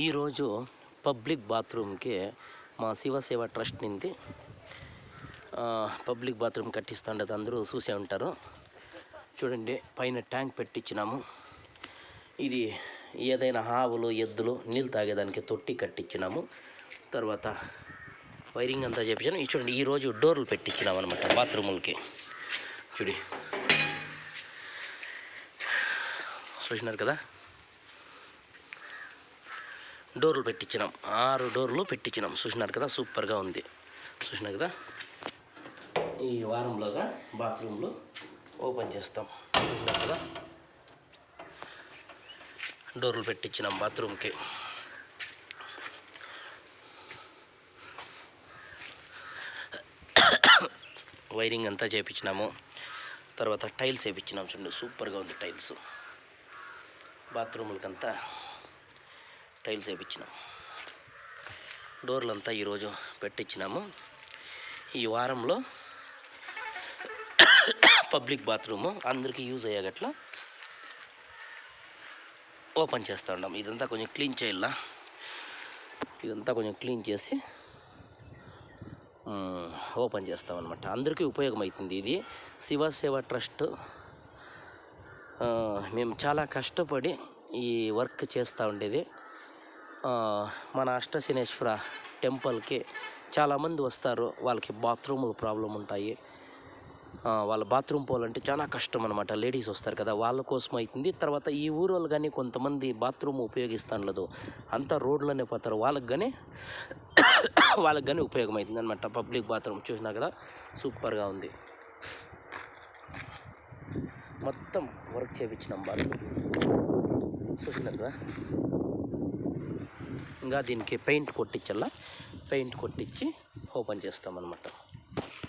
ఈరోజు పబ్లిక్ బాత్రూమ్కి మా శివసేవ ట్రస్ట్ నుండి పబ్లిక్ బాత్రూమ్ కట్టిస్తుండేది అందరూ చూసే ఉంటారు. చూడండి, పైన ట్యాంక్ పెట్టించినాము. ఇది ఏదైనా ఆవులు ఎద్దులు నీళ్ళు తాగేదానికి తొట్టి కట్టించినాము. తర్వాత వైరింగ్ అంతా చేపించాను. ఇది చూడండి, ఈరోజు డోర్లు పెట్టించినాము అనమాట బాత్రూములకి. చూసినారు కదా, డోర్లు పెట్టించినాం. 6 డోర్లు పెట్టించినాం. చూసినారు కదా, సూపర్గా ఉంది. చూసినారు కదా, ఈ వారంలోగా బాత్రూమ్లు ఓపెన్ చేస్తాం. చూసినారు కదా, డోర్లు పెట్టించినాం బాత్రూమ్కి. వైరింగ్ అంతా చేయించినాము. తర్వాత టైల్స్ వేయించినాం. చూడండి, సూపర్గా ఉంది టైల్స్. బాత్రూములకంతా టైల్స్ వేయించినాం. డోర్లంతా ఈరోజు పెట్టించినాము. ఈ వారంలో పబ్లిక్ బాత్రూము అందరికీ యూజ్ అయ్యేగట్లా ఓపెన్ చేస్తూ ఉన్నాం. ఇదంతా కొంచెం క్లీన్ చేయాల. ఇదంతా కొంచెం క్లీన్ చేసి ఓపెన్ చేస్తామన్నమాట. అందరికీ ఉపయోగమవుతుంది. ఇది శివసేవ ట్రస్ట్. మేము చాలా కష్టపడి ఈ వర్క్ చేస్తూ ఉండేది. మన అష్టశనేశ్వర టెంపుల్కి చాలామంది వస్తారు. వాళ్ళకి బాత్రూములు ప్రాబ్లం ఉంటాయి. వాళ్ళ బాత్రూమ్ పోవాలంటే చాలా కష్టం అనమాట. లేడీస్ వస్తారు కదా, వాళ్ళ కోసం అవుతుంది. తర్వాత ఈ ఊరోళ్ళు కానీ కొంతమంది బాత్రూమ్ ఉపయోగిస్తాను లేదు, అంతా రోడ్లోనే పోతారు. వాళ్ళకి కానీ ఉపయోగమవుతుంది అనమాట పబ్లిక్ బాత్రూమ్. చూసినా కదా, సూపర్గా ఉంది. మొత్తం వర్క్ చేయించినాం బాత్రూమ్. చూసినారు కదా, ఇంకా దీనికి పెయింట్ కొట్టించాలా. పెయింట్ కొట్టించి ఓపెన్ చేస్తామన్నమాట.